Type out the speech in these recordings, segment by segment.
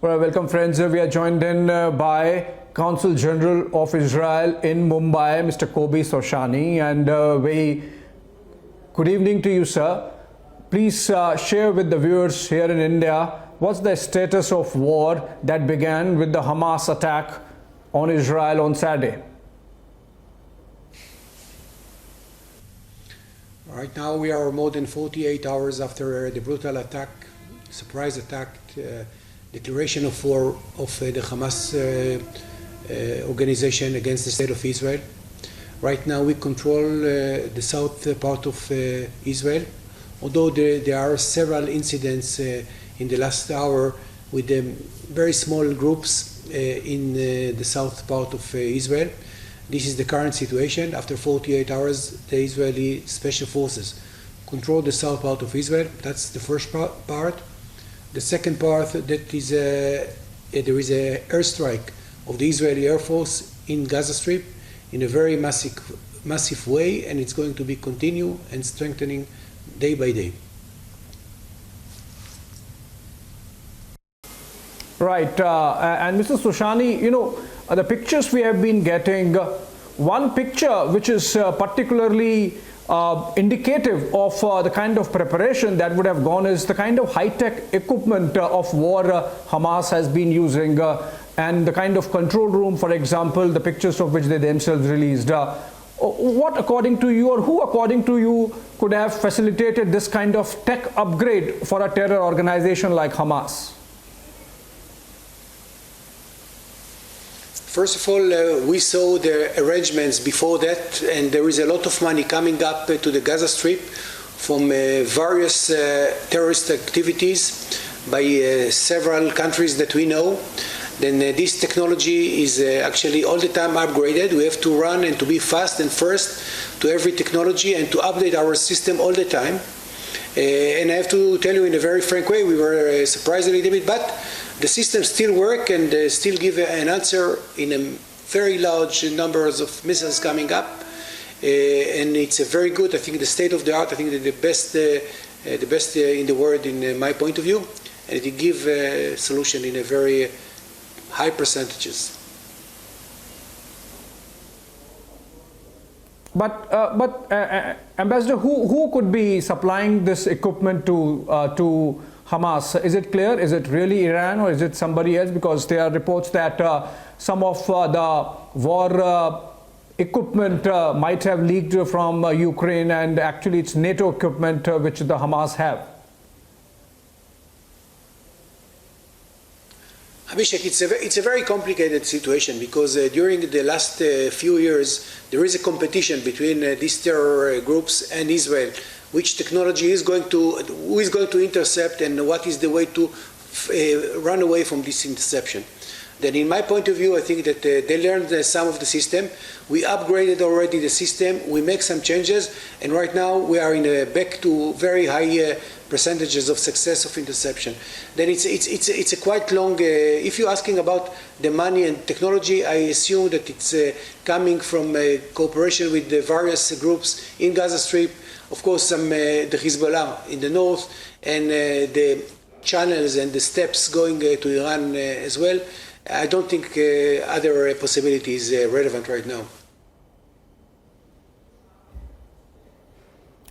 Well, welcome friends. We are joined in by Consul General of Israel in Mumbai, Mr. Kobbi Shoshani, and very good evening to you, sir. Please share with the viewers here in India, what's the status of war that began with the Hamas attack on Israel on Saturday? Right now we are more than 48 hours after the brutal attack, surprise attack, declaration of war of the Hamas organization against the state of Israel. Right now we control the south part of Israel, although there are several incidents in the last hour with very small groups in the south part of Israel. This is the current situation. After 48 hours, the Israeli special forces control the south part of Israel. That's the first part. The second part, that is there is an airstrike of the Israeli Air Force in Gaza Strip in a very massive way, and it's going to be continue and strengthening day by day. Right, and Mr. Shoshani, you know, the pictures we have been getting, one picture which is particularly indicative of the kind of preparation that would have gone is the kind of high-tech equipment of war Hamas has been using, and the kind of control room, for example, the pictures of which they themselves released. What, according to you, or who, according to you, could have facilitated this kind of tech upgrade for a terror organization like Hamas? First of all, we saw the arrangements before that, and there is a lot of money coming up to the Gaza Strip from various terrorist activities by several countries that we know. Then this technology is actually all the time upgraded. We have to run and to be fast and first to every technology and to update our system all the time. And I have to tell you in a very frank way, we were surprised a little bit, but the system still work and still give an answer in a very large numbers of missiles coming up, and it's a very good. I think the state of the art. I think the best in the world in my point of view, and it give a solution in a very high percentages. But Ambassador, who could be supplying this equipment to Hamas? Is it clear? Is it really Iran, or is it somebody else? Because there are reports that some of the war equipment might have leaked from Ukraine, and actually it's NATO equipment which the Hamas have. Abhishek, it's a very complicated situation because during the last few years there is a competition between these terror groups and Israel. Which technology is who is going to intercept, and what is the way to run away from this interception. Then in my point of view, I think that they learned some of the system. We upgraded already the system, we make some changes, and right now we are back to very high percentages of success of interception. Then it's a quite long, if you're asking about the money and technology, I assume that it's coming from cooperation with the various groups in Gaza Strip. Of course, the Hezbollah in the north, and the channels and the steps going to Iran as well. I don't think other possibilities are relevant right now.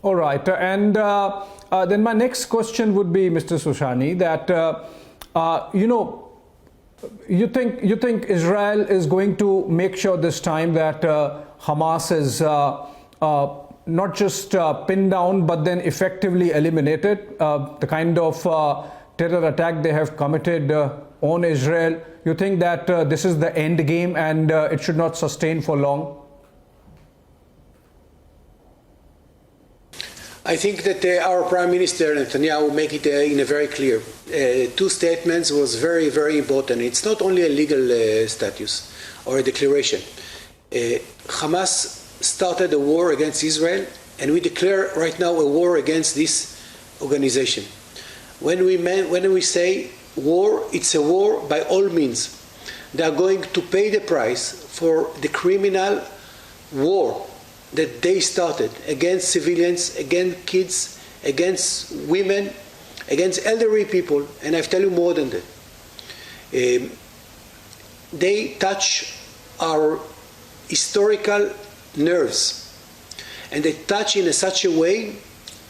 All right, and then my next question would be, Mr. Shoshani, that you know, you think Israel is going to make sure this time that Hamas is not just pinned down, but then effectively eliminated? The kind of terror attack they have committed on Israel, you think that this is the end game and it should not sustain for long? I think that our Prime Minister Netanyahu make it in a very clear. Two statements was very, very important. It's not only a legal status or a declaration. Hamas started a war against Israel, and we declare right now a war against this organization. When we say war, it's a war by all means. They are going to pay the price for the criminal war that they started against civilians, against kids, against women, against elderly people, and I tell you more than that. they touch our historical nerves, and they touch in such a way.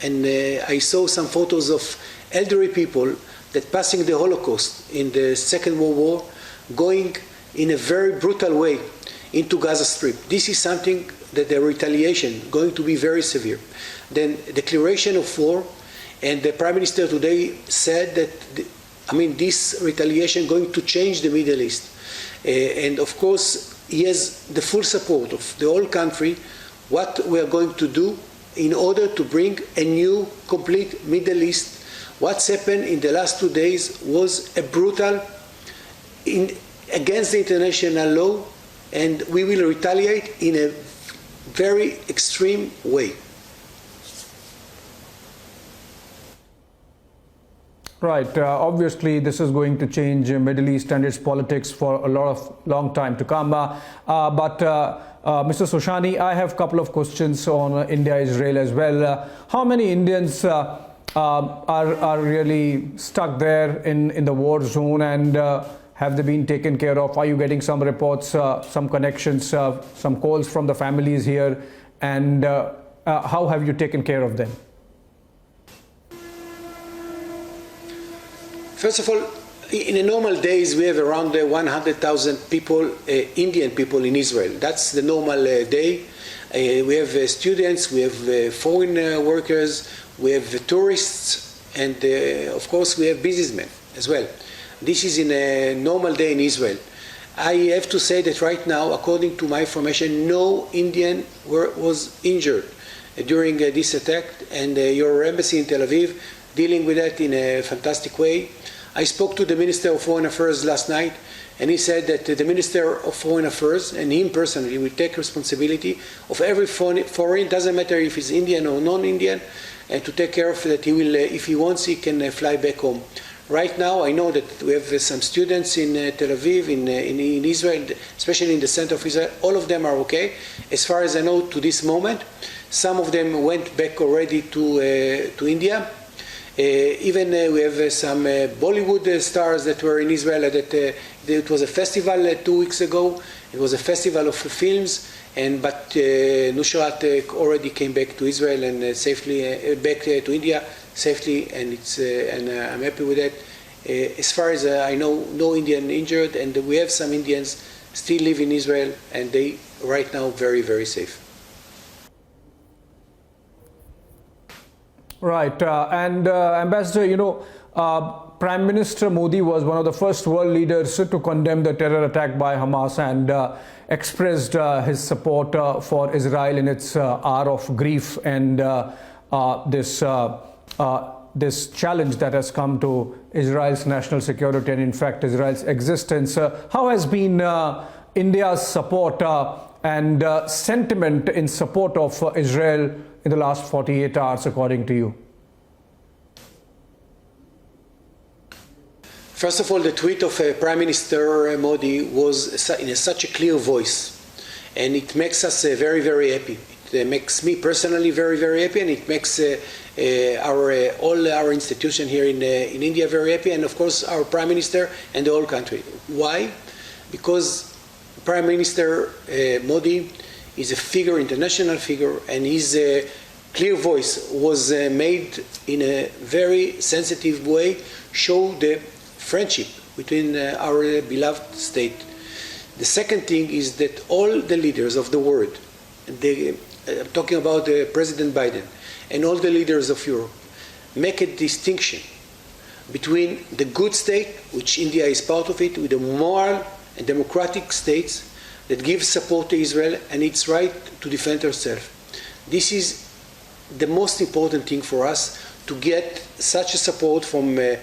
And I saw some photos of elderly people that passing the Holocaust in the Second World War, going in a very brutal way into Gaza Strip. This is something that the retaliation going to be very severe. Then declaration of war, and the Prime Minister today said that this retaliation going to change the Middle East. And of course, he has the full support of the whole country, what we are going to do in order to bring a new, complete Middle East. What's happened in the last 2 days was a brutal, against the international law, and we will retaliate in a very extreme way. Right. Obviously, this is going to change Middle East and its politics for a long time to come. But Mr. Shoshani, I have a couple of questions on India-Israel as well. How many Indians are really stuck there in the war zone, and have they been taken care of? Are you getting some reports, some connections, some calls from the families here? And how have you taken care of them? First of all, in the normal days, we have around 100,000 people, Indian people in Israel. That's the normal day. We have students, we have foreign workers, we have tourists, and of course we have businessmen as well. This is in a normal day in Israel. I have to say that right now, according to my information, no Indian was injured during this attack, and your embassy in Tel Aviv dealing with that in a fantastic way. I spoke to the Minister of Foreign Affairs last night, and he said that the Minister of Foreign Affairs and him personally will take responsibility of every foreign, doesn't matter if he's Indian or non-Indian, and to take care of that. He will, if he wants, he can fly back home. Right now, I know that we have some students in Tel Aviv, in Israel, especially in the center of Israel. All of them are okay. As far as I know to this moment, some of them went back already to India. Even we have some Bollywood stars that were in Israel. It was a festival 2 weeks ago. It was a festival of films, but Nusrat already came back to Israel and safely back to India safely, and I'm happy with that. As far as I know, no Indian injured, and we have some Indians still live in Israel, and they right now very, very safe. Right, and Ambassador, Prime Minister Modi was one of the first world leaders to condemn the terror attack by Hamas and expressed his support for Israel in its hour of grief and this challenge that has come to Israel's national security and in fact Israel's existence. How has been India's support and sentiment in support of Israel in the last 48 hours, according to you? First of all, the tweet of Prime Minister Modi was in such a clear voice, and it makes us very, very happy. It makes me personally very, very happy, and it makes all our institution here in India very happy, and of course our Prime Minister and the whole country. Why? Because Prime Minister Modi is a figure, international figure, and his clear voice was made in a very sensitive way, show the friendship between our beloved state. The second thing is that all the leaders of the world, I'm talking about President Biden and all the leaders of Europe, make a distinction between the good state, which India is part of it, with the moral and democratic states that give support to Israel and its right to defend herself. This is the most important thing for us, to get such a support from a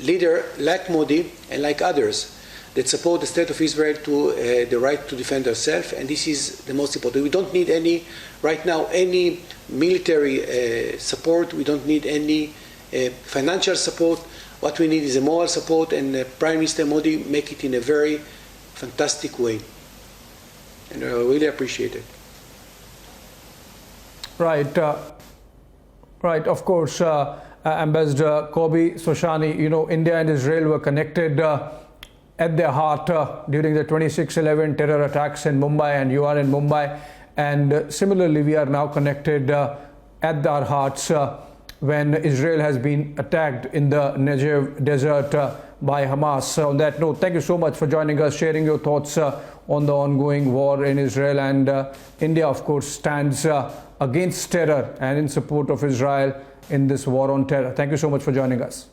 leader like Modi and like others that support the state of Israel to the right to defend herself, and this is the most important. We don't need right now any military support. We don't need any financial support. What we need is a moral support, and Prime Minister Modi make it in a very fantastic way. And I really appreciate it. Right, right. Of course, Ambassador Kobbi Shoshani, India and Israel were connected at their heart during the 26/11 terror attacks in Mumbai, and you are in Mumbai. And similarly, we are now connected at our hearts when Israel has been attacked in the Negev desert by Hamas. So on that note, thank you so much for joining us, sharing your thoughts on the ongoing war in Israel. And India, of course, stands against terror and in support of Israel in this war on terror. Thank you so much for joining us.